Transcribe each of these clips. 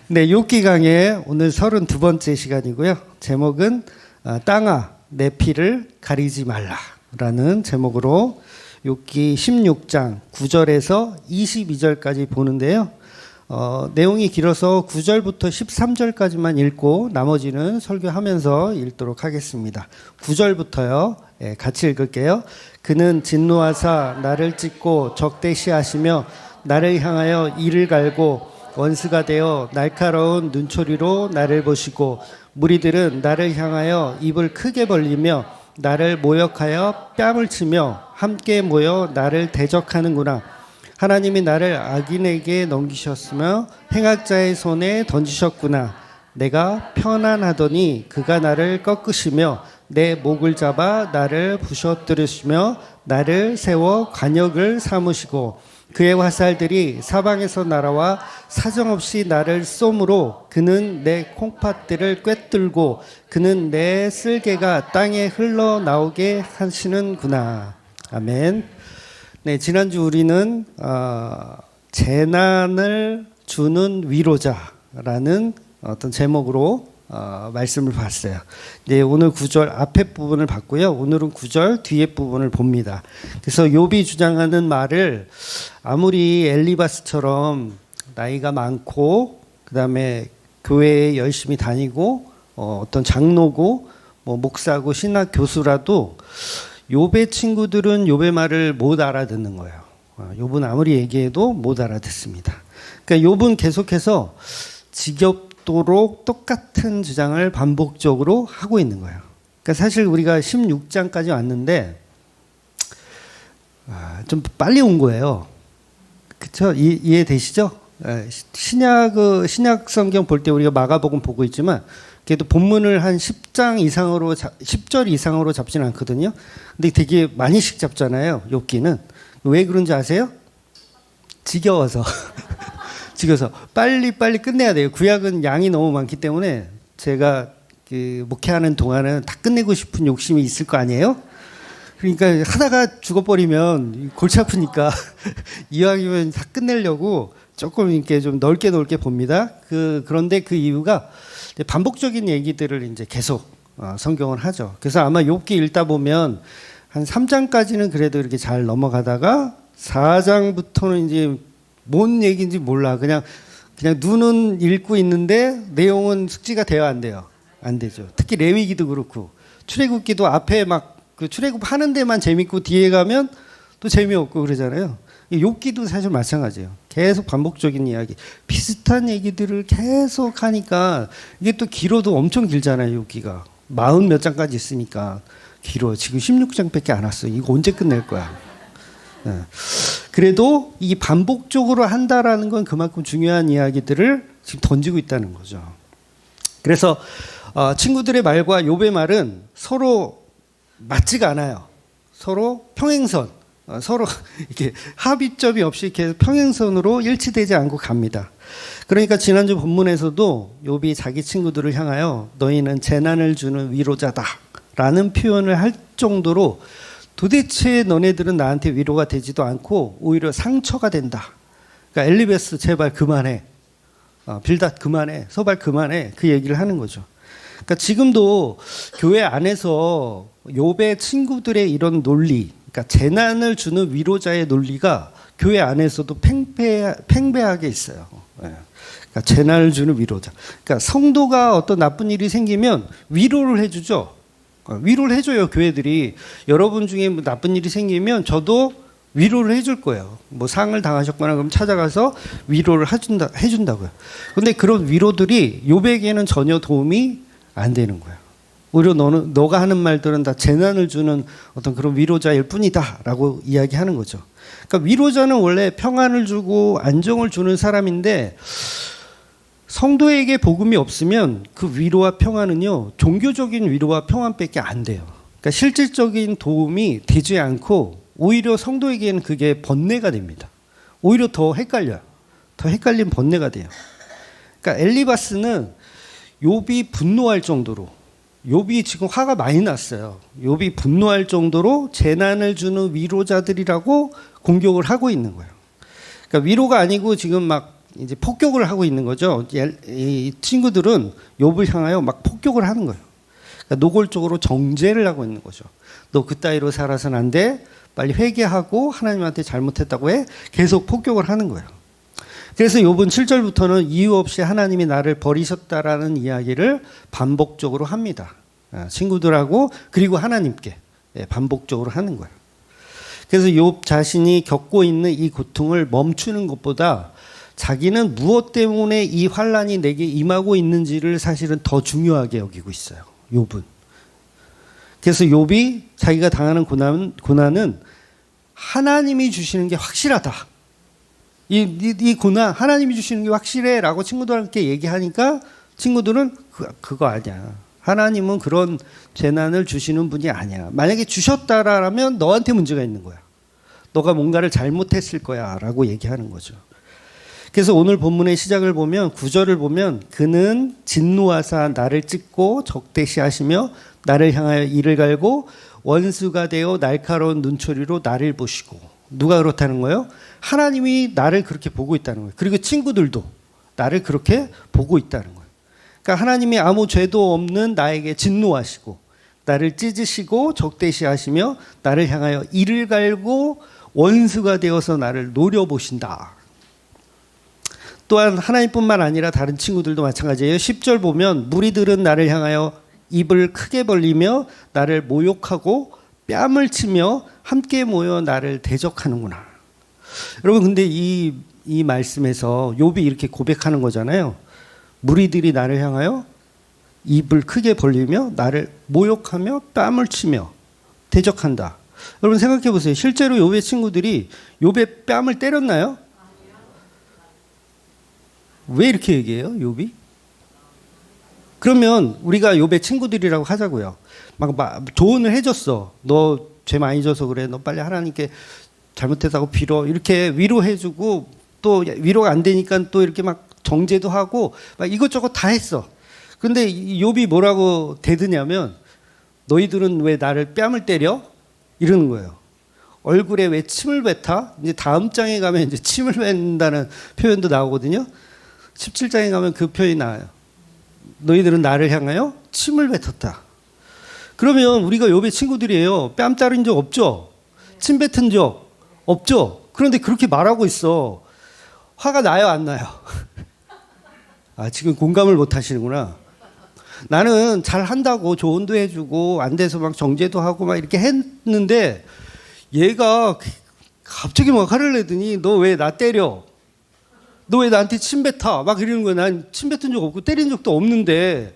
네, 욥기 강의 오늘 32번째 시간이고요. 제목은 땅아 내 피를 가리지 말라라는 제목으로 욥기 16장 9절에서 22절까지 보는데요. 내용이 길어서 9절부터 13절까지만 읽고 나머지는 설교하면서 읽도록 하겠습니다. 9절부터요. 같이 읽을게요. 그는 진노하사 나를 찢고 적대시하시며 나를 향하여 이를 갈고 원수가 되어 날카로운 눈초리로 나를 보시고 무리들은 나를 향하여 입을 크게 벌리며 나를 모욕하여 뺨을 치며 함께 모여 나를 대적하는구나. 하나님이 나를 악인에게 넘기셨으며 행악자의 손에 던지셨구나. 내가 편안하더니 그가 나를 꺾으시며 내 목을 잡아 나를 부셔뜨리시며 나를 세워 관역을 삼으시고 그의 화살들이 사방에서 날아와 사정없이 나를 쏘므로 그는 내 콩팥들을 꿰뚫고 그는 내 쓸개가 땅에 흘러나오게 하시는구나. 아멘. 네, 지난주 우리는 재난을 주는 위로자라는 어떤 제목으로 말씀을 봤어요. 네, 오늘 9절 앞에 부분을 봤고요. 오늘은 9절 뒤에 부분을 봅니다. 그래서 욥이 주장하는 말을 아무리 엘리바스처럼 나이가 많고 그다음에 교회에 열심히 다니고 어떤 장로고 목사고 신학 교수라도 욥의 친구들은 욥의 말을 못 알아듣는 거예요. 욥은 아무리 얘기해도 못 알아듣습니다. 그러니까 욥은 계속해서 지겹도록 똑같은 주장을 반복적으로 하고 있는 거예요. 그러니까 사실 우리가 16장까지 왔는데 좀 빨리 온 거예요. 그렇죠? 이해되시죠? 신약 성경 볼 때 우리가 마가복음 보고 있지만 그래도 본문을 한 10장 이상으로 10절 이상으로 잡지는 않거든요. 근데 되게 많이씩 잡잖아요. 욥기는. 왜 그런지 아세요? 지겨워서. 지겨서 빨리빨리 끝내야 돼요. 구약은 양이 너무 많기 때문에 제가 목회하는 동안은 다 끝내고 싶은 욕심이 있을 거 아니에요? 그러니까 하다가 죽어버리면 골치 아프니까 이왕이면 다 끝내려고 조금 이렇게 좀 넓게 봅니다. 그런데 그 이유가 반복적인 얘기들을 이제 계속 성경을 하죠. 그래서 아마 욥기 읽다 보면 한 3장까지는 그래도 이렇게 잘 넘어가다가 4장부터는 이제 뭔 얘기인지 몰라. 그냥 눈은 읽고 있는데 내용은 숙지가 돼야 안 돼요. 안 되죠. 특히 레위기도 그렇고 출애굽기도 앞에 막 그 출애굽 하는 데만 재밌고 뒤에 가면 또 재미없고 그러잖아요. 욥기도 사실 마찬가지예요. 계속 반복적인 이야기, 비슷한 얘기들을 계속 하니까 이게 또 길어도 엄청 길잖아요. 욥기가 40 몇 장까지 있으니까 길어. 지금 16장밖에 안 왔어. 이거 언제 끝낼 거야? 네. 그래도 이 반복적으로 한다라는 건 그만큼 중요한 이야기들을 지금 던지고 있다는 거죠. 그래서 친구들의 말과 욥의 말은 서로 맞지가 않아요. 서로 평행선, 서로 이렇게 합의점이 없이 계속 평행선으로 일치되지 않고 갑니다. 그러니까 지난주 본문에서도 욥이 자기 친구들을 향하여 너희는 재난을 주는 위로자다라는 표현을 할 정도로 도대체 너네들은 나한테 위로가 되지도 않고 오히려 상처가 된다. 그러니까 엘리베스 제발 그만해. 빌닷 그만해. 서발 그만해. 그 얘기를 하는 거죠. 그러니까 지금도 교회 안에서 욥의 친구들의 이런 논리, 그러니까 재난을 주는 위로자의 논리가 교회 안에서도 팽배하게 있어요. 그러니까 재난을 주는 위로자. 그러니까 성도가 어떤 나쁜 일이 생기면 위로를 해주죠. 위로를 해줘요, 교회들이. 여러분 중에 뭐 나쁜 일이 생기면 저도 위로를 해줄 거예요. 뭐 상을 당하셨거나 그럼 찾아가서 위로를 해준다고요. 근데 그런 위로들이 욥에게는 전혀 도움이 안 되는 거예요. 오히려 너가 하는 말들은 다 재난을 주는 어떤 그런 위로자일 뿐이다 라고 이야기하는 거죠. 그러니까 위로자는 원래 평안을 주고 안정을 주는 사람인데 성도에게 복음이 없으면 그 위로와 평안은요, 종교적인 위로와 평안밖에 안 돼요. 그러니까 실질적인 도움이 되지 않고 오히려 성도에게는 그게 번뇌가 됩니다. 오히려 더 헷갈려요. 더 헷갈린 번뇌가 돼요. 그러니까 엘리바스는 욥이 분노할 정도로, 욥이 지금 화가 많이 났어요. 욥이 분노할 정도로 재난을 주는 위로자들이라고 공격을 하고 있는 거예요. 그러니까 위로가 아니고 지금 막 이제 폭격을 하고 있는 거죠. 이 친구들은 욥을 향하여 막 폭격을 하는 거예요. 그러니까 노골적으로 정죄를 하고 있는 거죠. 너 그따위로 살아서는 안 돼. 빨리 회개하고 하나님한테 잘못했다고 해. 계속 폭격을 하는 거예요. 그래서 욥은 7절부터는 이유 없이 하나님이 나를 버리셨다라는 이야기를 반복적으로 합니다. 친구들하고 그리고 하나님께 반복적으로 하는 거예요. 그래서 욥 자신이 겪고 있는 이 고통을 멈추는 것보다 자기는 무엇 때문에 이 환란이 내게 임하고 있는지를 사실은 더 중요하게 여기고 있어요. 욥은. 그래서 욥이 자기가 당하는 고난은 하나님이 주시는 게 확실하다. 이 고난 하나님이 주시는 게 확실해라고 친구들한테 얘기하니까 친구들은 그거 아니야. 하나님은 그런 재난을 주시는 분이 아니야. 만약에 주셨다라면 너한테 문제가 있는 거야. 너가 뭔가를 잘못했을 거야 라고 얘기하는 거죠. 그래서 오늘 본문의 시작을 보면 9절을 보면 그는 진노하사 나를 찢고 적대시하시며 나를 향하여 이를 갈고 원수가 되어 날카로운 눈초리로 나를 보시고. 누가 그렇다는 거예요? 하나님이 나를 그렇게 보고 있다는 거예요. 그리고 친구들도 나를 그렇게 보고 있다는 거예요. 그러니까 하나님이 아무 죄도 없는 나에게 진노하시고 나를 찢으시고 적대시하시며 나를 향하여 이를 갈고 원수가 되어서 나를 노려보신다. 또한 하나님뿐만 아니라 다른 친구들도 마찬가지예요. 10절 보면 무리들은 나를 향하여 입을 크게 벌리며 나를 모욕하고 뺨을 치며 함께 모여 나를 대적하는구나. 여러분 근데 이 말씀에서 욥이 이렇게 고백하는 거잖아요. 무리들이 나를 향하여 입을 크게 벌리며 나를 모욕하며 뺨을 치며 대적한다. 여러분 생각해 보세요. 실제로 욥의 친구들이 욥의 뺨을 때렸나요? 왜 이렇게 얘기해요? 욥이? 그러면 우리가 욥의 친구들이라고 하자고요. 막 조언을 해줬어. 너 죄 많이 져서 그래. 너 빨리 하나님께 잘못했다고 빌어. 이렇게 위로해주고 또 위로가 안 되니까 또 이렇게 막 정죄도 하고 막 이것저것 다 했어. 근데 욥이 뭐라고 대드냐면 너희들은 왜 나를 뺨을 때려? 이러는 거예요. 얼굴에 왜 침을 뱉어? 이제 다음 장에 가면 이제 침을 뱉는다는 표현도 나오거든요. 17장에 가면 그 표현이 나와요. 너희들은 나를 향하여 침을 뱉었다. 그러면 우리가 욥의 친구들이에요. 뺨 자른 적 없죠? 침 뱉은 적 없죠? 그런데 그렇게 말하고 있어. 화가 나요, 안 나요? 아, 지금 공감을 못 하시는구나. 나는 잘 한다고 조언도 해주고 안 돼서 막 정죄도 하고 막 이렇게 했는데 얘가 갑자기 막 화를 내더니 너 왜 나 때려? 너 왜 나한테 침 뱉어? 막 이러는 거야. 난 침 뱉은 적 없고 때린 적도 없는데.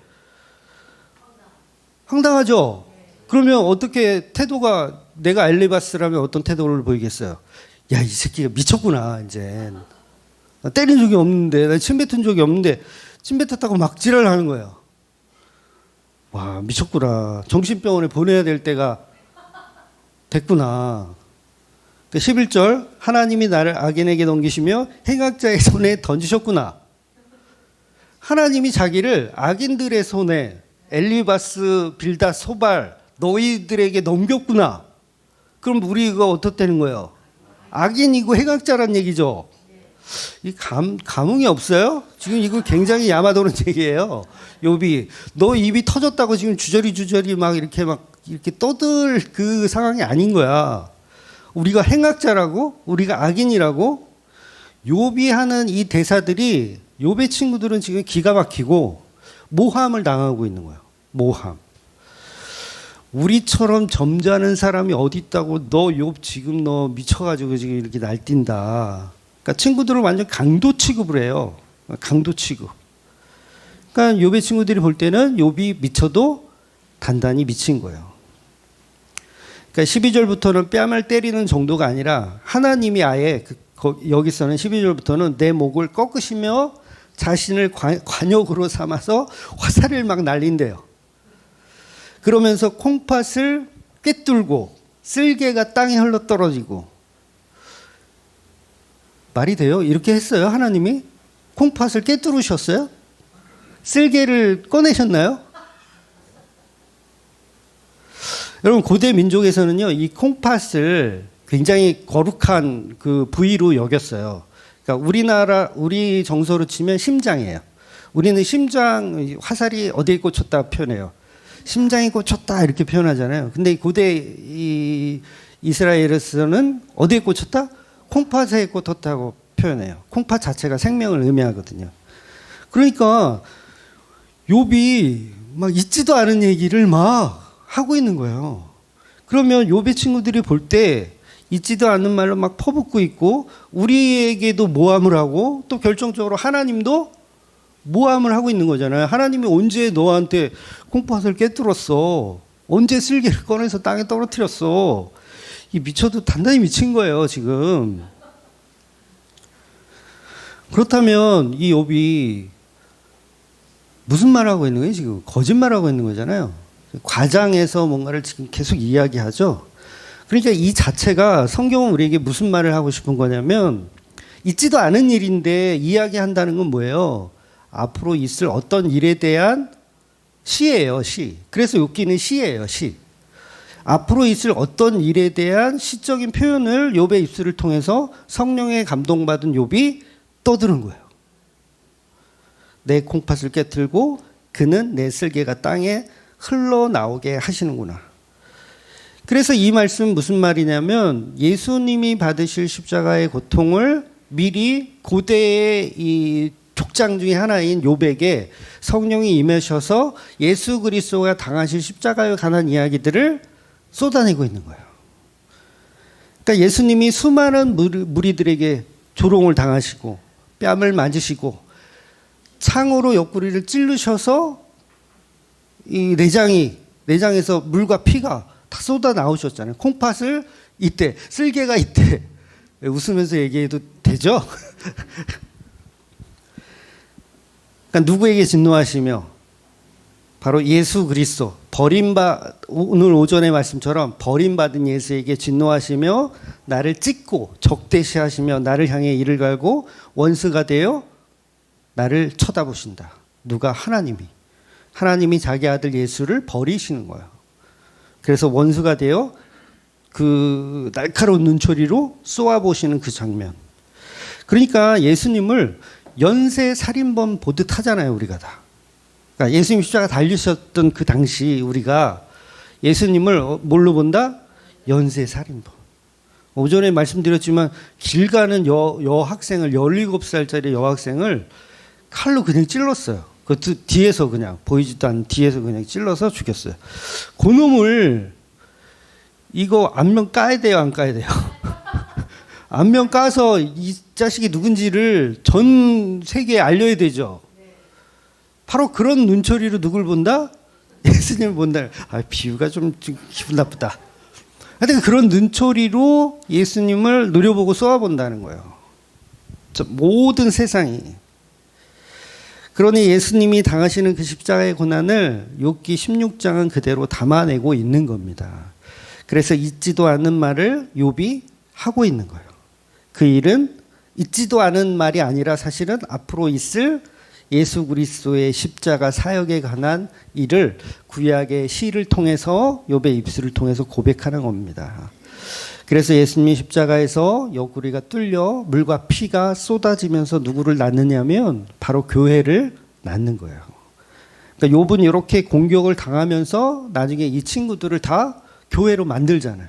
황당하죠? 그러면 어떻게 태도가 내가 엘리바스라면 어떤 태도를 보이겠어요? 야, 이 새끼가 미쳤구나 이제. 나 때린 적이 없는데 나 침 뱉은 적이 없는데 침 뱉었다고 막 지랄을 하는 거예요. 와, 미쳤구나. 정신병원에 보내야 될 때가 됐구나. 11절 하나님이 나를 악인에게 넘기시며 행악자의 손에 던지셨구나. 하나님이 자기를 악인들의 손에 엘리바스, 빌닷, 소발 너희들에게 넘겼구나. 그럼 우리가 어떻다는 거예요? 악인이고 행악자란 얘기죠. 이 감흥이 없어요? 지금 이거 굉장히 야마도는 얘기예요. 욥이 너 입이 터졌다고 지금 주저리 막 이렇게 떠들 그 상황이 아닌 거야. 우리가 행악자라고, 우리가 악인이라고. 욥이 하는 이 대사들이 욥의 친구들은 지금 기가 막히고 모함을 당하고 있는 거예요. 모함. 우리처럼 점잖은 사람이 어디 있다고 너 욥 지금 너 미쳐가지고 지금 이렇게 날뛴다. 그러니까 친구들을 완전 강도 취급을 해요. 강도 취급. 그러니까 욥의 친구들이 볼 때는 욥이 미쳐도 단단히 미친 거예요. 그러니까 12절부터는 뺨을 때리는 정도가 아니라 하나님이 아예 여기서는 12절부터는 내 목을 꺾으시며 자신을 관역으로 삼아서 화살을 막 날린대요. 그러면서 콩팥을 꿰뚫고 쓸개가 땅에 흘러떨어지고. 말이 돼요? 이렇게 했어요? 하나님이? 콩팥을 꿰뚫으셨어요? 쓸개를 꺼내셨나요? 여러분 고대 민족에서는요 이 콩팥을 굉장히 거룩한 그 부위로 여겼어요. 그러니까 그러니까 우리 정서로 치면 심장이에요. 우리는 심장 화살이 어디에 꽂혔다 표현해요. 심장이 꽂혔다 이렇게 표현하잖아요. 근데 고대 이스라엘에서는 어디에 꽂혔다? 콩팥에 꽂혔다고 표현해요. 콩팥 자체가 생명을 의미하거든요. 그러니까 욥이 막 있지도 않은 얘기를 막 하고 있는 거예요. 그러면 욥의 친구들이 볼 때 있지도 않는 말로 막 퍼붓고 있고 우리에게도 모함을 하고 또 결정적으로 하나님도 모함을 하고 있는 거잖아요. 하나님이 언제 너한테 콩팥을 깨뚫었어? 언제 쓸개를 꺼내서 땅에 떨어뜨렸어? 이 미쳐도 단단히 미친 거예요, 지금. 그렇다면 이 욥이 무슨 말하고 있는 거예요, 지금? 거짓말하고 있는 거잖아요. 과장해서 뭔가를 지금 계속 이야기하죠. 그러니까 이 자체가 성경은 우리에게 무슨 말을 하고 싶은 거냐면 있지도 않은 일인데 이야기한다는 건 뭐예요? 앞으로 있을 어떤 일에 대한 시예요, 시. 그래서 욥기는 시예요, 시. 앞으로 있을 어떤 일에 대한 시적인 표현을 욥의 입술을 통해서 성령에 감동받은 욥이 떠드는 거예요. 내 콩팥을 깨틀고 그는 내 쓸개가 땅에 흘러나오게 하시는구나. 그래서 이 말씀은 무슨 말이냐면 예수님이 받으실 십자가의 고통을 미리 고대의 이 족장 중에 하나인 욥에게 성령이 임하셔서 예수 그리스도가 당하실 십자가에 관한 이야기들을 쏟아내고 있는 거예요. 그러니까 예수님이 수많은 무리들에게 조롱을 당하시고 뺨을 맞으시고 창으로 옆구리를 찌르셔서 이 내장에서 물과 피가 다 쏟아 나오셨잖아요. 콩팥을 이때, 쓸개가 이때. 웃으면서 얘기해도 되죠? 그러니까 누구에게 진노하시며 바로 예수 그리스도 오늘 오전의 말씀처럼 버림받은 예수에게 진노하시며 나를 찢고 적대시하시며 나를 향해 이를 갈고 원수가 되어 나를 쳐다보신다. 누가? 하나님이 자기 아들 예수를 버리시는 거예요. 그래서 원수가 되어 그 날카로운 눈초리로 쏘아보시는 그 장면. 그러니까 예수님을 연쇄 살인범 보듯 하잖아요, 우리가 다. 그러니까 예수님 십자가 달리셨던 그 당시 우리가 예수님을 뭘로 본다? 연쇄 살인범. 오전에 말씀드렸지만 길 가는 여학생을 17살짜리 여학생을 칼로 그냥 찔렀어요. 그 뒤에서 그냥 보이지도 않는 뒤에서 그냥 찔러서 죽였어요. 그놈을 이거 안면 까야 돼요, 안 까야 돼요? 안면 까서 이 자식이 누군지를 전 세계에 알려야 되죠. 바로 그런 눈초리로 누굴 본다? 예수님을 본다. 비유가 좀 기분 나쁘다. 하여튼 그런 눈초리로 예수님을 노려보고 쏘아본다는 거예요. 모든 세상이. 그러니 예수님이 당하시는 그 십자가의 고난을 욥기 16장은 그대로 담아내고 있는 겁니다. 그래서 있지도 않은 말을 욥이 하고 있는 거예요. 그 일은 있지도 않은 말이 아니라 사실은 앞으로 있을 예수 그리스도의 십자가 사역에 관한 일을 구약의 시를 통해서 욥의 입술을 통해서 고백하는 겁니다. 그래서 예수님이 십자가에서 옆구리가 뚫려 물과 피가 쏟아지면서 누구를 낳느냐면 바로 교회를 낳는 거예요. 그러니까 욥은 이렇게 공격을 당하면서 나중에 이 친구들을 다 교회로 만들잖아요.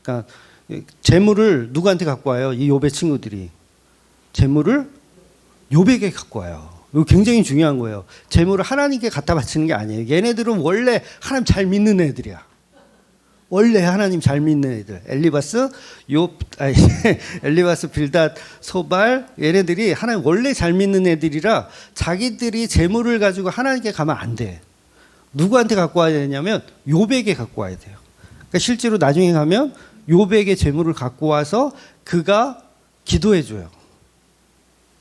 그러니까 재물을 누구한테 갖고 와요? 이 욥의 친구들이. 재물을 욥에게 갖고 와요. 이거 굉장히 중요한 거예요. 재물을 하나님께 갖다 바치는 게 아니에요. 얘네들은 원래 하나님 잘 믿는 애들이야. 원래 하나님 잘 믿는 애들. 엘리바스, 빌닷, 소발 얘네들이 하나님 원래 잘 믿는 애들이라 자기들이 재물을 가지고 하나님께 가면 안 돼. 누구한테 갖고 와야 되냐면 욥에게 갖고 와야 돼요. 그러니까 실제로 나중에 가면 욥에게 재물을 갖고 와서 그가 기도해 줘요.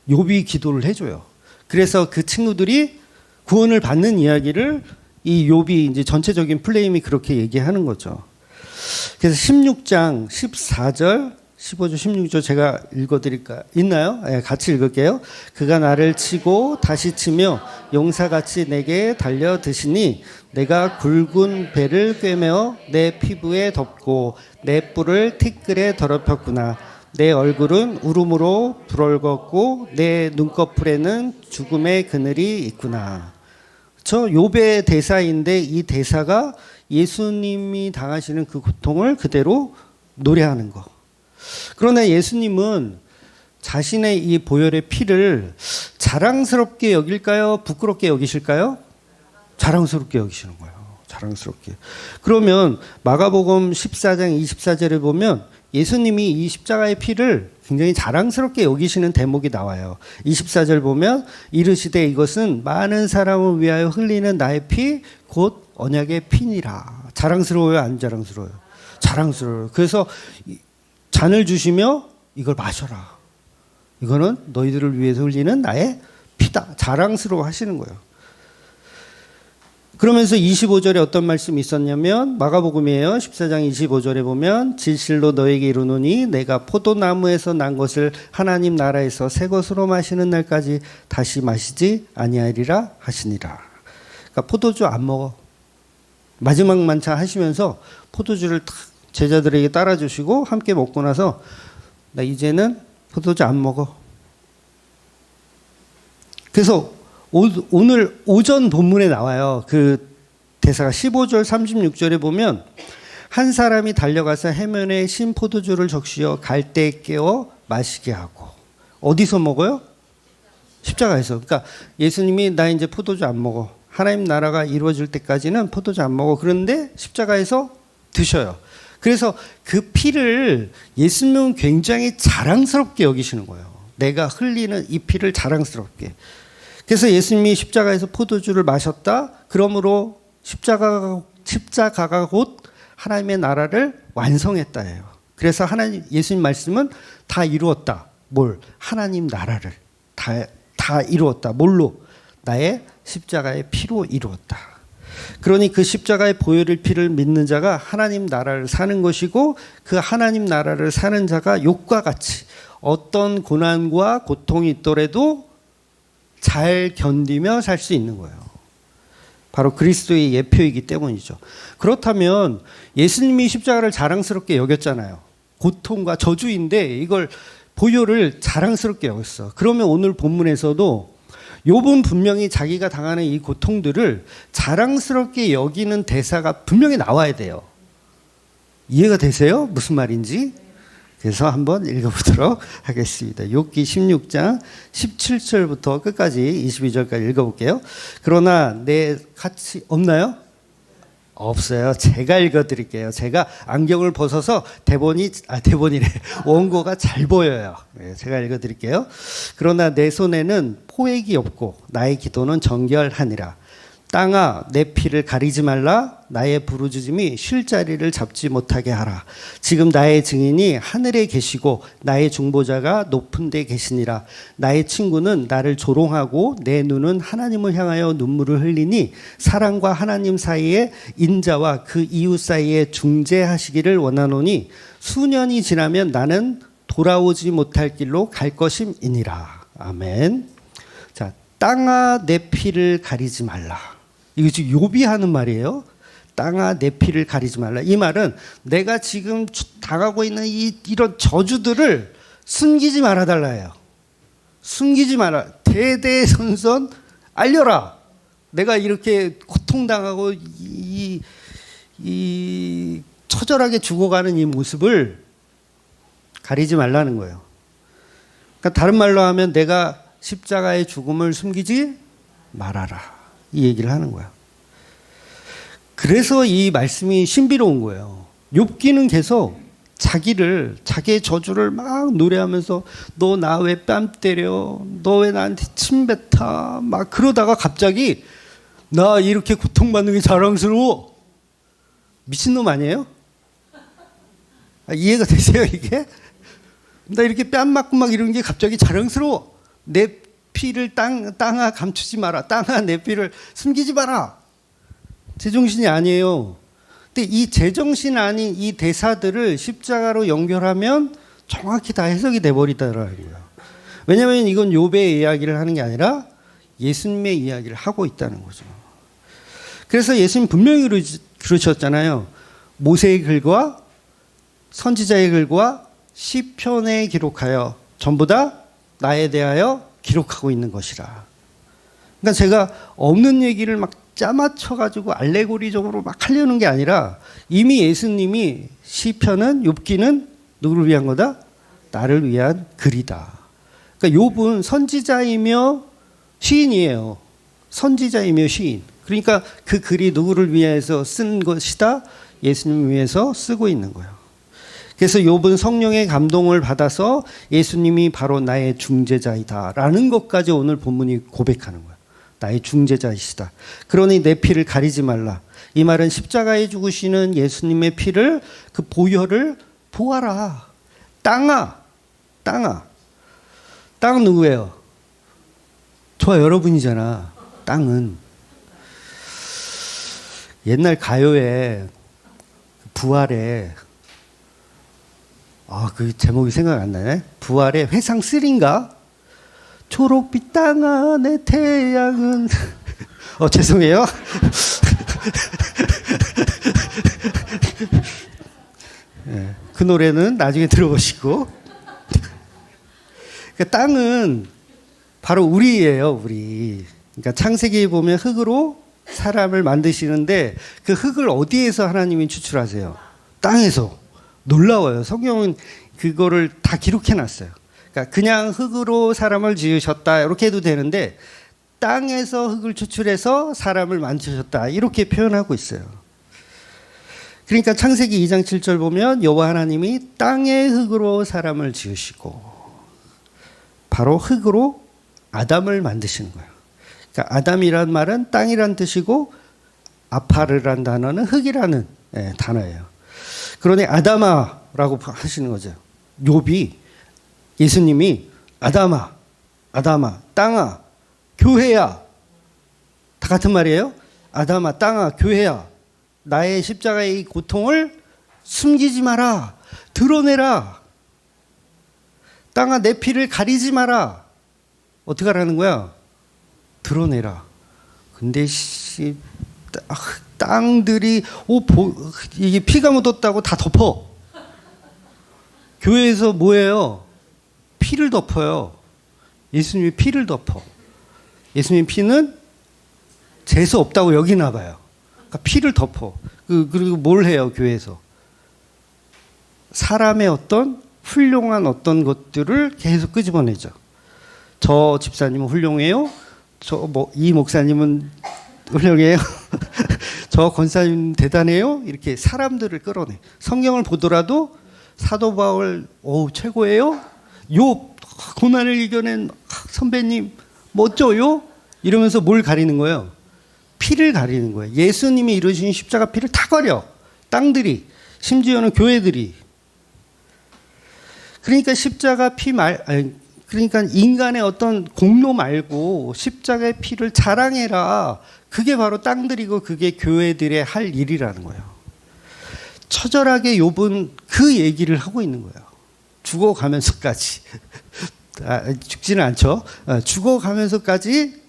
욥이 기도를 해줘요. 그래서 그 친구들이 구원을 받는 이야기를 이 욥이 이제 전체적인 플레임이 그렇게 얘기하는 거죠. 그래서 16장 14절, 15절, 16절 제가 읽어드릴까? 있나요? 네, 같이 읽을게요. 그가 나를 치고 다시 치며 용사같이 내게 달려드시니 내가 굵은 배를 꿰매어 내 피부에 덮고 내 뿔을 티끌에 더럽혔구나. 내 얼굴은 울음으로 불얼걷고 내 눈꺼풀에는 죽음의 그늘이 있구나. 저 욥의 대사인데 이 대사가 예수님이 당하시는 그 고통을 그대로 노래하는 거. 그러나 예수님은 자신의 이 보혈의 피를 자랑스럽게 여길까요? 부끄럽게 여기실까요? 자랑스럽게 여기시는 거예요. 자랑스럽게. 그러면 마가복음 14장 24절에 보면 예수님이 이 십자가의 피를 굉장히 자랑스럽게 여기시는 대목이 나와요. 24절 보면 이르시되 이것은 많은 사람을 위하여 흘리는 나의 피 곧 언약의 피니라. 자랑스러워요? 안 자랑스러워요? 자랑스러워요. 그래서 잔을 주시며 이걸 마셔라. 이거는 너희들을 위해서 흘리는 나의 피다. 자랑스러워 하시는 거예요. 그러면서 25절에 어떤 말씀이 있었냐면 마가복음이에요. 14장 25절에 보면 진실로 너에게 이르노니 내가 포도나무에서 난 것을 하나님 나라에서 새 것으로 마시는 날까지 다시 마시지 아니하리라 하시니라. 그러니까 포도주 안 먹어. 마지막 만찬 하시면서 포도주를 탁 제자들에게 따라주시고 함께 먹고 나서 나 이제는 포도주 안 먹어. 그래서 오늘 오전 본문에 나와요. 그 대사가 15절 36절에 보면 한 사람이 달려가서 해면에 신 포도주를 적시어 갈대에 깨어 마시게 하고. 어디서 먹어요? 십자가에서. 그러니까 예수님이 나 이제 포도주 안 먹어. 하나님 나라가 이루어질 때까지는 포도주 안 먹어. 그런데 십자가에서 드셔요. 그래서 그 피를 예수님은 굉장히 자랑스럽게 여기시는 거예요. 내가 흘리는 이 피를 자랑스럽게. 그래서 예수님이 십자가에서 포도주를 마셨다. 그러므로 십자가가 곧 하나님의 나라를 완성했다예요. 그래서 예수님 말씀은 다 이루었다. 뭘? 하나님 나라를 다 이루었다. 뭘로? 나의 십자가의 피로 이루었다. 그러니 그 십자가의 보혈의 피를 믿는 자가 하나님 나라를 사는 것이고 그 하나님 나라를 사는 자가 욥과 같이 어떤 고난과 고통이 있더라도 잘 견디며 살 수 있는 거예요. 바로 그리스도의 예표이기 때문이죠. 그렇다면 예수님이 십자가를 자랑스럽게 여겼잖아요. 고통과 저주인데 이걸 보혈을 자랑스럽게 여겼어. 그러면 오늘 본문에서도 욥은 분명히 자기가 당하는 이 고통들을 자랑스럽게 여기는 대사가 분명히 나와야 돼요. 이해가 되세요? 무슨 말인지? 그래서 한번 읽어보도록 하겠습니다. 욥기 16장 17절부터 끝까지 22절까지 읽어볼게요. 그러나 내 같이 없나요? 없어요. 제가 읽어드릴게요. 제가 안경을 벗어서 대본이래. 원고가 잘 보여요. 네, 제가 읽어드릴게요. 그러나 내 손에는 포획이 없고 나의 기도는 정결하니라. 땅아 내 피를 가리지 말라. 나의 부르짖음이 쉴 자리를 잡지 못하게 하라. 지금 나의 증인이 하늘에 계시고 나의 중보자가 높은 데 계시니라. 나의 친구는 나를 조롱하고 내 눈은 하나님을 향하여 눈물을 흘리니 사랑과 하나님 사이에 인자와 그 이웃 사이에 중재하시기를 원하노니 수년이 지나면 나는 돌아오지 못할 길로 갈 것임이니라. 아멘. 자, 땅아 내 피를 가리지 말라. 이거 지금 욥이 하는 말이에요. 땅아 내 피를 가리지 말라. 이 말은 내가 지금 당하고 있는 이런 저주들을 숨기지 말아달라요. 숨기지 마라. 대대손손 알려라. 내가 이렇게 고통당하고 이 처절하게 죽어가는 이 모습을 가리지 말라는 거예요. 그러니까 다른 말로 하면 내가 십자가의 죽음을 숨기지 말아라. 이 얘기를 하는 거야. 그래서 이 말씀이 신비로운 거예요. 욥기는 계속 자기의 저주를 막 노래하면서 너 나 왜 뺨 때려? 너 왜 나한테 침 뱉어? 막 그러다가 갑자기 나 이렇게 고통받는 게 자랑스러워. 미친놈 아니에요? 이해가 되세요 이게? 나 이렇게 뺨 맞고 막 이런 게 갑자기 자랑스러워. 내 피를 땅아 감추지 마라. 땅아 내 피를 숨기지 마라. 제정신이 아니에요. 근데 이 제정신 아닌 이 대사들을 십자가로 연결하면 정확히 다 해석이 돼버리더라고요. 왜냐하면 이건 욥의 이야기를 하는 게 아니라 예수님의 이야기를 하고 있다는 거죠. 그래서 예수님 분명히 그러셨잖아요. 모세의 글과 선지자의 글과 시편에 기록하여 전부 다 나에 대하여 기록하고 있는 것이라. 그러니까 제가 없는 얘기를 막 짜맞춰가지고 알레고리적으로 막 하려는 게 아니라 이미 예수님이 시편은 욥기는 누구를 위한 거다? 나를 위한 글이다. 그러니까 욥은 선지자이며 시인이에요. 선지자이며 시인. 그러니까 그 글이 누구를 위해서 쓴 것이다? 예수님을 위해서 쓰고 있는 거예요. 그래서 욥은 성령의 감동을 받아서 예수님이 바로 나의 중재자이다라는 것까지 오늘 본문이 고백하는 거예요. 나의 중재자이시다. 그러니 내 피를 가리지 말라. 이 말은 십자가에 죽으시는 예수님의 피를, 그 보혈을 보아라. 땅아, 땅아. 땅 누구예요? 저와 여러분이잖아. 땅은. 옛날 가요에 부활에 그 제목이 생각 안 나네. 부활의 회상 3인가? 초록빛 땅 안에 태양은 죄송해요. 네, 그 노래는 나중에 들어보시고. 그러니까 땅은 바로 우리예요, 우리. 그러니까 창세기에 보면 흙으로 사람을 만드시는데 그 흙을 어디에서 하나님이 추출하세요? 땅에서. 놀라워요. 성경은 그거를 다 기록해 놨어요. 그러니까 그냥 흙으로 사람을 지으셨다 이렇게 해도 되는데 땅에서 흙을 추출해서 사람을 만드셨다 이렇게 표현하고 있어요. 그러니까 창세기 2장 7절 보면 여호와 하나님이 땅의 흙으로 사람을 지으시고 바로 흙으로 아담을 만드시는 거예요. 그러니까 아담이란 말은 땅이란 뜻이고 아파르란 단어는 흙이라는 단어예요. 그러니 아담아라고 하시는 거죠. 욥이 예수님이 아담아, 아담아, 땅아, 교회야. 다 같은 말이에요. 아담아, 땅아, 교회야. 나의 십자가의 이 고통을 숨기지 마라. 드러내라. 땅아, 내 피를 가리지 마라. 어떻게 하라는 거야? 드러내라. 근데 땅들이 이게 피가 묻었다고 다 덮어. 교회에서 뭐예요? 피를 덮어요. 예수님이 피를 덮어. 예수님 피는 재수 없다고 여기나 봐요. 그러니까 피를 덮어. 그리고 뭘 해요, 교회에서? 사람의 어떤 훌륭한 어떤 것들을 계속 끄집어내죠. 저 집사님은 훌륭해요. 이 목사님은 훌륭해요. 저 권사님 대단해요. 이렇게 사람들을 끌어내. 성경을 보더라도 사도 바울 최고예요. 욥 고난을 이겨낸 선배님 멋져요. 이러면서 뭘 가리는 거예요? 피를 가리는 거예요. 예수님이 이루신 십자가 피를 다 가려. 땅들이, 심지어는 교회들이. 그러니까 십자가 그러니까 인간의 어떤 공로 말고 십자가의 피를 자랑해라. 그게 바로 땅들이고 그게 교회들의 할 일이라는 거예요. 처절하게 욥은 그 얘기를 하고 있는 거예요. 죽어가면서까지. 죽지는 않죠. 죽어가면서까지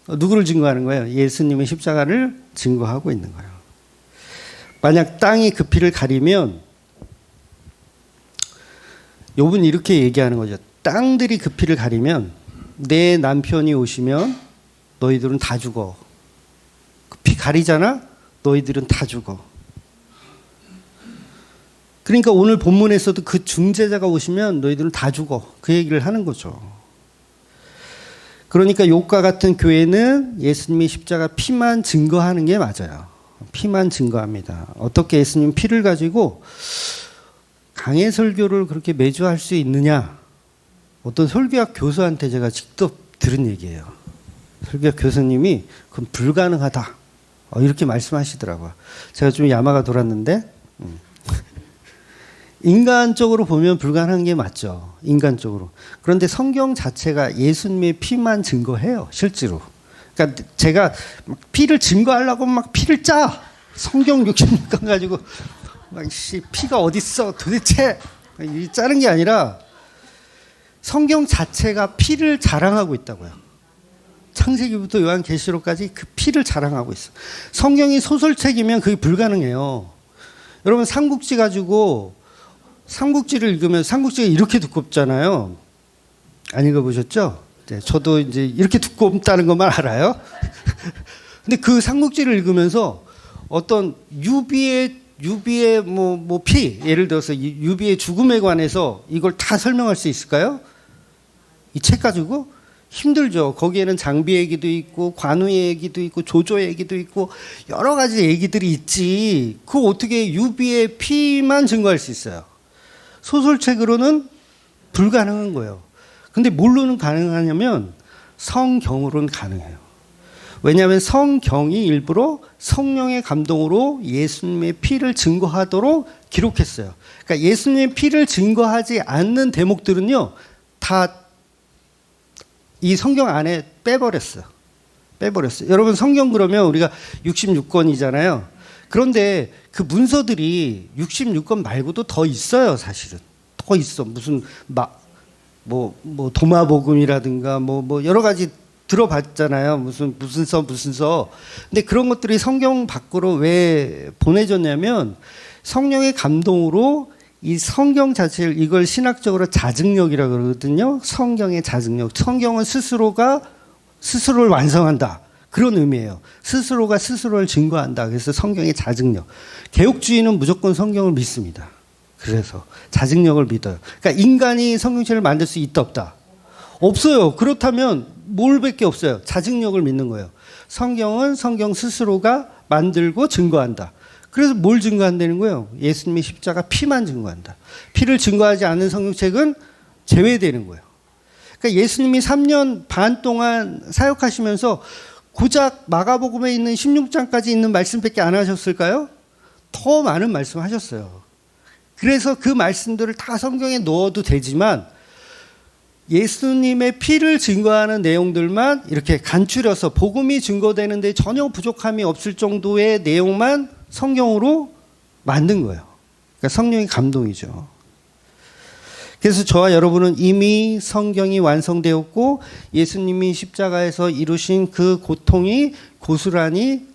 누구를 증거하는 거예요? 예수님의 십자가를 증거하고 있는 거예요. 만약 땅이 그 피를 가리면 욥은 이렇게 얘기하는 거죠. 땅들이 그 피를 가리면 내 남편이 오시면 너희들은 다 죽어. 그 피 가리잖아? 너희들은 다 죽어. 그러니까 오늘 본문에서도 그 중재자가 오시면 너희들은 다 죽어. 그 얘기를 하는 거죠. 그러니까 욥과 같은 교회는 예수님의 십자가 피만 증거하는 게 맞아요. 피만 증거합니다. 어떻게 예수님 피를 가지고 강해 설교를 그렇게 매주 할 수 있느냐? 어떤 설교학 교수한테 제가 직접 들은 얘기예요. 설교학 교수님이 그건 불가능하다. 이렇게 말씀하시더라고요. 제가 좀 야마가 돌았는데 인간적으로 보면 불가능한 게 맞죠. 인간적으로. 그런데 성경 자체가 예수님의 피만 증거해요. 실제로. 그러니까 제가 피를 증거하려고 막 피를 짜. 성경 66권 가지고 피가 어딨어 도대체 짜는 게 아니라 성경 자체가 피를 자랑하고 있다고요. 창세기부터 요한계시록까지 그 피를 자랑하고 있어. 성경이 소설책이면 그게 불가능해요. 여러분 삼국지 가지고 삼국지를 읽으면 삼국지가 이렇게 두껍잖아요. 안 읽어보셨죠? 네, 저도 이제 이렇게 두껍다는 것만 알아요. 근데 그 삼국지를 읽으면서 어떤 유비의 뭐 피, 예를 들어서 유비의 죽음에 관해서 이걸 다 설명할 수 있을까요? 이 책 가지고 힘들죠. 거기에는 장비 얘기도 있고 관우 얘기도 있고 조조 얘기도 있고 여러 가지 얘기들이 있지. 그거 어떻게 유비의 피만 증거할 수 있어요? 소설책으로는 불가능한 거예요. 근데 뭘로는 가능하냐면 성경으로는 가능해요. 왜냐하면 성경이 일부러 성령의 감동으로 예수님의 피를 증거하도록 기록했어요. 그러니까 예수님의 피를 증거하지 않는 대목들은요, 다 이 성경 안에 빼버렸어요. 여러분 성경 그러면 우리가 66권이잖아요. 그런데 그 문서들이 66권 말고도 더 있어요, 사실은. 더 있어. 무슨 뭐 도마복음이라든가 뭐 여러 가지 들어봤잖아요. 무슨 서. 근데 그런 것들이 성경 밖으로 왜 보내졌냐면 성령의 감동으로 이 성경 자체를 이걸 신학적으로 자증력이라고 그러거든요. 성경의 자증력. 성경은 스스로를 완성한다. 그런 의미예요. 스스로가 스스로를 증거한다. 그래서 성경의 자증력. 개혁주의는 무조건 성경을 믿습니다. 그래서 자증력을 믿어요. 그러니까 인간이 성경책을 만들 수 있다 없다? 없어요. 그렇다면 뭘밖에 없어요. 자증력을 믿는 거예요. 성경은 성경 스스로가 만들고 증거한다. 그래서 뭘 증거한다는 거예요? 예수님의 십자가 피만 증거한다. 피를 증거하지 않는 성경책은 제외되는 거예요. 그러니까 예수님이 3년 반 동안 사역하시면서 고작 마가복음에 있는 16장까지 있는 말씀밖에 안 하셨을까요? 더 많은 말씀 하셨어요. 그래서 그 말씀들을 다 성경에 넣어도 되지만 예수님의 피를 증거하는 내용들만 이렇게 간추려서 복음이 증거되는데 전혀 부족함이 없을 정도의 내용만 성경으로 만든 거예요. 그러니까 성령의 감동이죠. 그래서 저와 여러분은 이미 성경이 완성되었고 예수님이 십자가에서 이루신 그 고통이 고스란히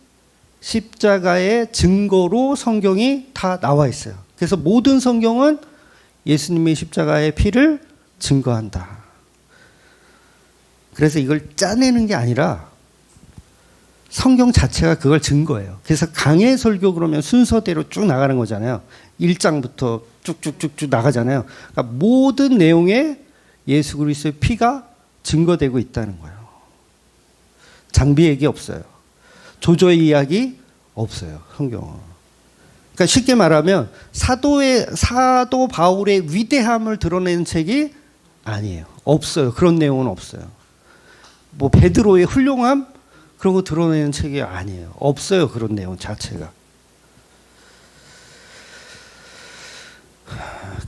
십자가의 증거로 성경이 다 나와 있어요. 그래서 모든 성경은 예수님의 십자가의 피를 증거한다. 그래서 이걸 짜내는 게 아니라 성경 자체가 그걸 증거해요. 그래서 강해 설교 그러면 순서대로 쭉 나가는 거잖아요. 1장부터 쭉쭉쭉쭉 나가잖아요. 그러니까 모든 내용에 예수 그리스도의 피가 증거되고 있다는 거예요. 장비 얘기 없어요. 조조의 이야기 없어요. 성경은. 그러니까 쉽게 말하면 사도 바울의 위대함을 드러내는 책이 아니에요. 없어요. 그런 내용은 없어요. 뭐 베드로의 훌륭함 그런 거 드러내는 책이 아니에요. 없어요. 그런 내용 자체가.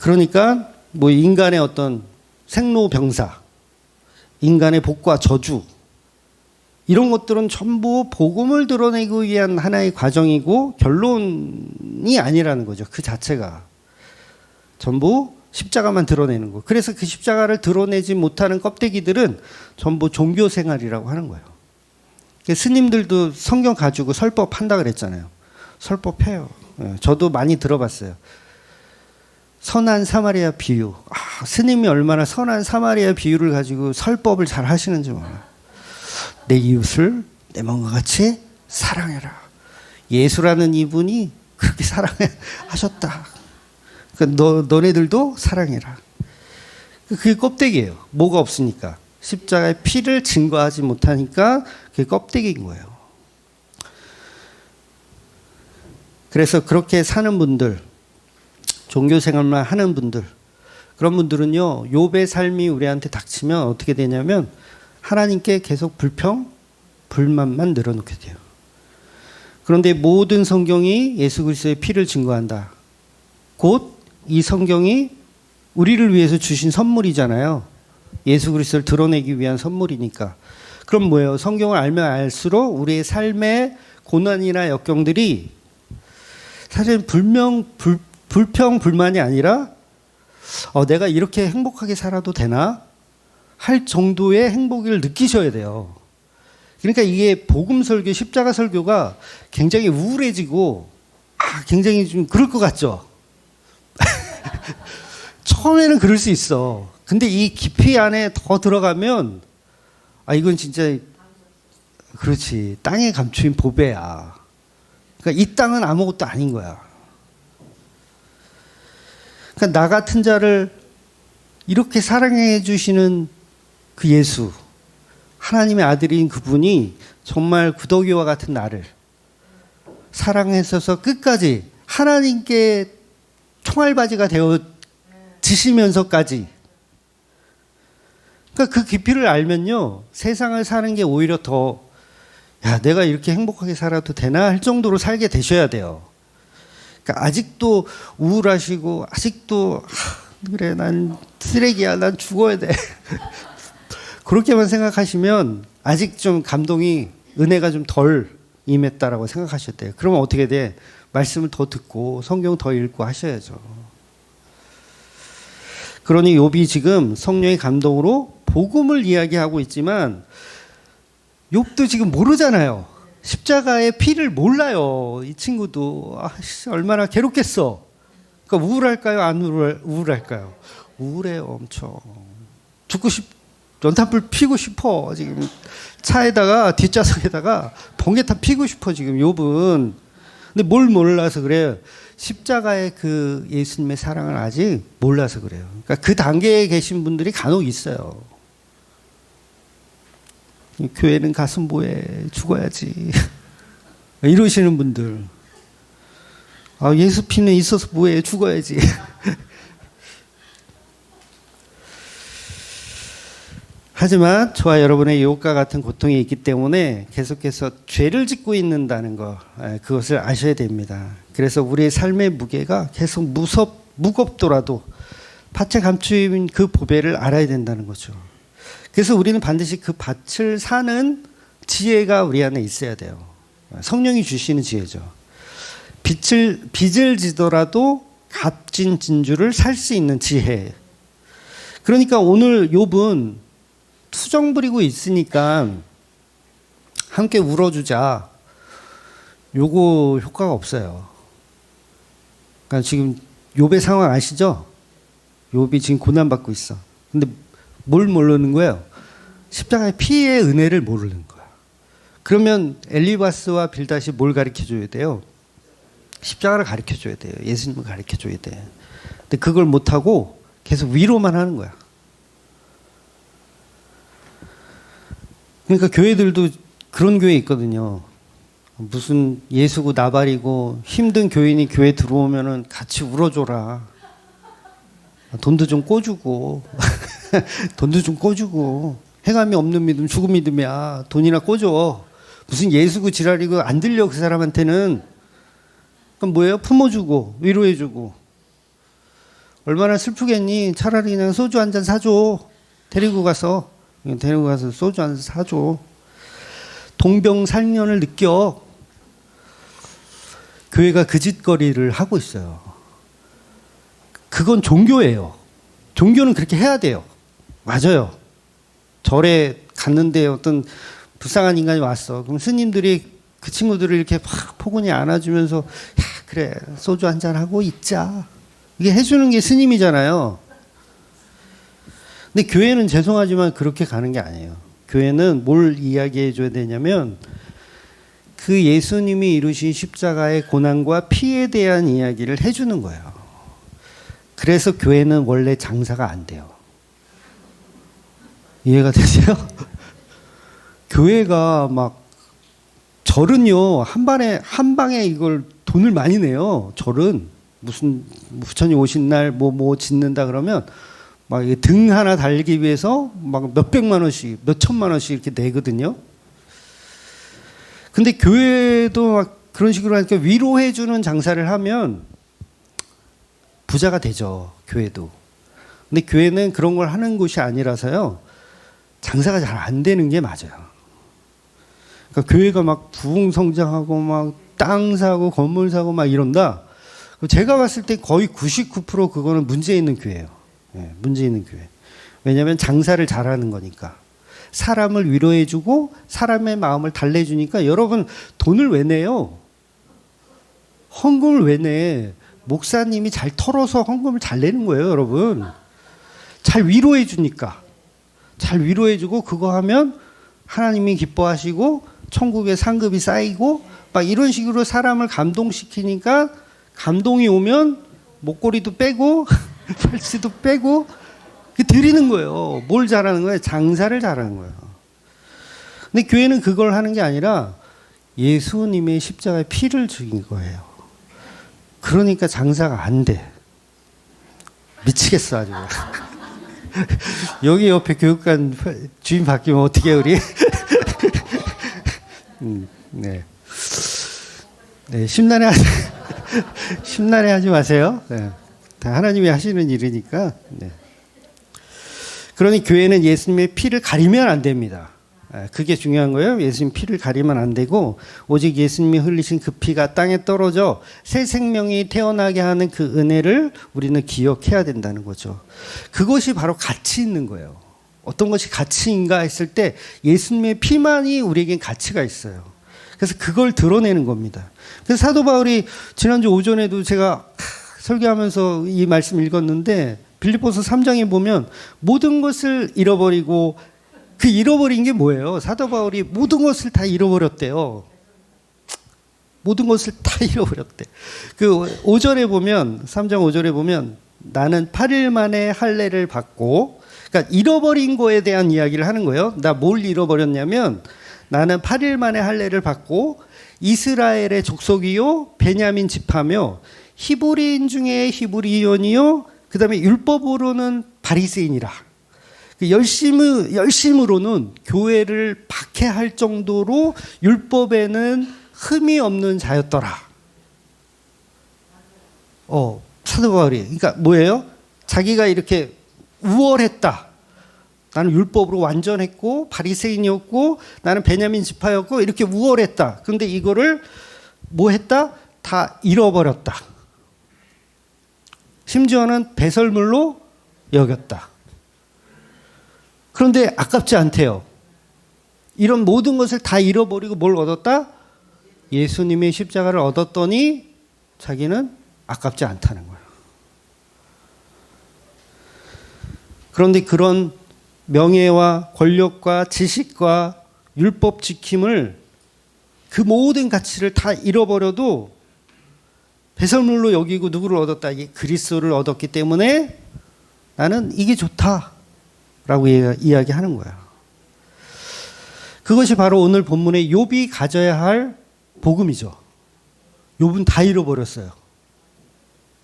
그러니까 뭐 인간의 어떤 생로병사, 인간의 복과 저주 이런 것들은 전부 복음을 드러내기 위한 하나의 과정이고 결론이 아니라는 거죠. 그 자체가. 전부 십자가만 드러내는 거. 그래서 그 십자가를 드러내지 못하는 껍데기들은 전부 종교 생활이라고 하는 거예요. 스님들도 성경 가지고 설법 한다 그랬잖아요. 설법해요. 저도 많이 들어봤어요. 선한 사마리아 비유. 스님이 얼마나 선한 사마리아 비유를 가지고 설법을 잘 하시는지 몰라요. 내 이웃을 내 몸과 같이 사랑해라. 예수라는 이분이 그렇게 사랑하셨다. 너네들도 사랑해라. 그게 껍데기예요. 뭐가 없으니까. 십자가의 피를 증거하지 못하니까 그게 껍데기인 거예요. 그래서 그렇게 사는 분들, 종교 생활만 하는 분들, 그런 분들은요, 욥의 삶이 우리한테 닥치면 어떻게 되냐면 하나님께 계속 불만만 늘어놓게 돼요. 그런데 모든 성경이 예수 그리스도의 피를 증거한다. 곧 이 성경이 우리를 위해서 주신 선물이잖아요. 예수 그리스도를 드러내기 위한 선물이니까. 그럼 뭐예요? 성경을 알면 알수록 우리의 삶의 고난이나 역경들이 사실 불평, 불만이 아니라 내가 이렇게 행복하게 살아도 되나? 할 정도의 행복을 느끼셔야 돼요. 그러니까 이게 복음 설교, 십자가 설교가 굉장히 우울해지고 굉장히 좀 그럴 것 같죠? 처음에는 그럴 수 있어. 근데 이 깊이 안에 더 들어가면 이건 진짜 그렇지. 땅에 감추인 보배야. 그러니까 이 땅은 아무것도 아닌 거야. 그러니까 나 같은 자를 이렇게 사랑해 주시는 그 예수, 하나님의 아들인 그분이 정말 구더기와 같은 나를 사랑하셔서 끝까지 하나님께 총알바지가 되어 지시면서까지, 그러니까 그 깊이를 알면요, 세상을 사는 게 오히려 더, 내가 이렇게 행복하게 살아도 되나 할 정도로 살게 되셔야 돼요. 그러니까 아직도 우울하시고 아직도 그래 난 쓰레기야, 난 죽어야 돼 그렇게만 생각하시면 아직 좀 감동이, 은혜가 좀 덜 임했다라고 생각하셔야 돼요. 그러면 어떻게 돼? 말씀을 더 듣고 성경 더 읽고 하셔야죠. 그러니 욥이 지금 성령의 감동으로 복음을 이야기하고 있지만 욥도 지금 모르잖아요. 십자가의 피를 몰라요. 이 친구도 얼마나 괴롭겠어. 그러니까 우울할까요? 안 우울할까요? 우울해요. 엄청. 연탄불 피고 싶어. 지금 차에다가 뒷좌석에다가 번개탄 피고 싶어 지금 욥은. 근데 뭘 몰라서 그래요? 십자가의 그 예수님의 사랑을 아직 몰라서 그래요. 그러니까 그 단계에 계신 분들이 간혹 있어요. 교회는 가서 뭐해? 죽어야지. 이러시는 분들. 예수 피는 있어서 뭐해? 죽어야지. 하지만 저와 여러분의 욥과 같은 고통이 있기 때문에 계속해서 죄를 짓고 있는다는 거, 그것을 아셔야 됩니다. 그래서 우리의 삶의 무게가 계속 무겁더라도 밭에 감추인 그 보배를 알아야 된다는 거죠. 그래서 우리는 반드시 그 밭을 사는 지혜가 우리 안에 있어야 돼요. 성령이 주시는 지혜죠. 빚을 지더라도 값진 진주를 살 수 있는 지혜. 그러니까 오늘 욥은 투정 부리고 있으니까 함께 울어주자. 요거 효과가 없어요. 그러니까 지금 욥의 상황 아시죠? 욥이 지금 고난받고 있어. 근데 뭘 모르는 거예요? 십자가의 피의 은혜를 모르는 거야. 그러면 엘리바스와 빌닷이 뭘 가르쳐 줘야 돼요? 십자가를 가르쳐 줘야 돼요. 예수님을 가르쳐 줘야 돼. 근데 그걸 못하고 계속 위로만 하는 거야. 그러니까 교회들도 그런 교회 있거든요. 무슨 예수고 나발이고 힘든 교인이 교회 들어오면은 같이 울어줘라. 돈도 좀 꿔주고 돈도 좀 꿔주고. 해감이 없는 믿음 죽은 믿음이야. 돈이나 꿔줘. 무슨 예수고 지랄이고 안 들려 그 사람한테는. 그럼 뭐예요? 품어주고 위로해주고. 얼마나 슬프겠니? 차라리 그냥 소주 한 잔 사줘. 데리고 가서 소주 한 잔 사줘. 동병살련을 느껴. 교회가 그 짓거리를 하고 있어요. 그건 종교예요. 종교는 그렇게 해야 돼요. 맞아요. 절에 갔는데 어떤 불쌍한 인간이 왔어. 그럼 스님들이 그 친구들을 이렇게 막 포근히 안아주면서 야, 그래 소주 한잔 하고 있자. 이게 해주는 게 스님이잖아요. 근데 교회는 죄송하지만 그렇게 가는 게 아니에요. 교회는 뭘 이야기해 줘야 되냐면 그 예수님이 이루신 십자가의 고난과 피에 대한 이야기를 해주는 거예요. 그래서 교회는 원래 장사가 안 돼요. 이해가 되세요? 교회가 막 절은요 한 방에 이걸 돈을 많이 내요. 절은 무슨 부처님 오신 날 뭐 짓는다 그러면 막 등 하나 달기 위해서 막 몇백만 원씩 몇천만 원씩 이렇게 내거든요. 근데 교회도 막 그런 식으로 하니까 위로해 주는 장사를 하면 부자가 되죠. 교회도. 근데 교회는 그런 걸 하는 곳이 아니라서요. 장사가 잘 안 되는 게 맞아요. 그러니까 교회가 막 부흥성장하고 막 땅 사고 건물 사고 막 이런다. 제가 봤을 때 거의 99% 그거는 문제 있는 교회예요. 네, 문제 있는 교회. 왜냐하면 장사를 잘하는 거니까. 사람을 위로해주고 사람의 마음을 달래주니까 여러분 돈을 왜 내요? 헌금을 왜 내? 목사님이 잘 털어서 헌금을 잘 내는 거예요, 여러분. 잘 위로해 주니까. 잘 위로해 주고 그거 하면 하나님이 기뻐하시고 천국의 상급이 쌓이고 막 이런 식으로 사람을 감동시키니까 감동이 오면 목걸이도 빼고 팔찌도 빼고 드리는 거예요. 뭘 잘하는 거예요? 장사를 잘하는 거예요. 근데 교회는 그걸 하는 게 아니라 예수님의 십자가에 피를 죽인 거예요. 그러니까 장사가 안 돼. 미치겠어 아주. 여기 옆에 교육관 주인 바뀌면 어떻게 해 우리? 네. 네, 심란해 하지 마세요. 네. 다 하나님이 하시는 일이니까. 네. 그러니 교회는 예수님의 피를 가리면 안 됩니다. 그게 중요한 거예요. 예수님 피를 가리면 안 되고 오직 예수님이 흘리신 그 피가 땅에 떨어져 새 생명이 태어나게 하는 그 은혜를 우리는 기억해야 된다는 거죠. 그것이 바로 가치 있는 거예요. 어떤 것이 가치인가 했을 때 예수님의 피만이 우리에겐 가치가 있어요. 그래서 그걸 드러내는 겁니다. 그래서 사도 바울이 지난주 오전에도 제가 설교하면서 이 말씀 읽었는데 빌립보서 3장에 보면 모든 것을 잃어버리고 그 잃어버린 게 뭐예요? 사도 바울이 모든 것을 다 잃어버렸대요. 모든 것을 다 잃어버렸대. 그 5절에 보면 3장 5절에 보면 나는 8일 만에 할례를 받고 그러니까 잃어버린 거에 대한 이야기를 하는 거예요. 나 뭘 잃어버렸냐면 나는 8일 만에 할례를 받고 이스라엘의 족속이요 베냐민 지파며 히브리인 중에 히브리인이요 그다음에 율법으로는 바리새인이라. 열심으로는 교회를 박해할 정도로 율법에는 흠이 없는 자였더라. 사도 바울이 그러니까 뭐예요? 자기가 이렇게 우월했다. 나는 율법으로 완전했고 바리새인이었고 나는 베냐민 지파였고 이렇게 우월했다. 그런데 이거를 뭐 했다? 다 잃어버렸다. 심지어는 배설물로 여겼다. 그런데 아깝지 않대요. 이런 모든 것을 다 잃어버리고 뭘 얻었다? 예수님의 십자가를 얻었더니 자기는 아깝지 않다는 거예요. 그런데 그런 명예와 권력과 지식과 율법 지킴을 그 모든 가치를 다 잃어버려도 배설물로 여기고 누구를 얻었다? 이게 그리스도를 얻었기 때문에 나는 이게 좋다. 라고 이야기하는 거야. 그것이 바로 오늘 본문의 욥이 가져야 할 복음이죠. 욥은 다 잃어버렸어요.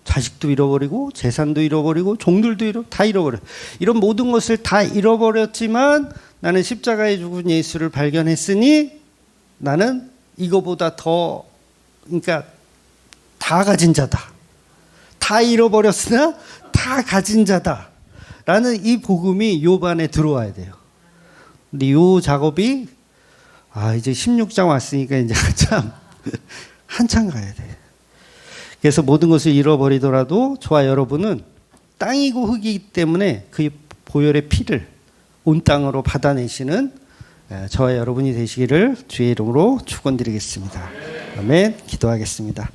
자식도 잃어버리고 재산도 잃어버리고 종들도 다 잃어버려. 이런 모든 것을 다 잃어버렸지만 나는 십자가에 죽은 예수를 발견했으니 나는 이거보다 더 그러니까 다 가진 자다. 다 잃어버렸으나 다 가진 자다. 라는 이 복음이 욥 안에 들어와야 돼요. 근데 이 작업이 이제 16장 왔으니까 이제 한참 가야 돼. 그래서 모든 것을 잃어버리더라도 저와 여러분은 땅이고 흙이기 때문에 그 보혈의 피를 온 땅으로 받아내시는 저와 여러분이 되시기를 주의 이름으로 축원드리겠습니다. 아멘. 기도하겠습니다.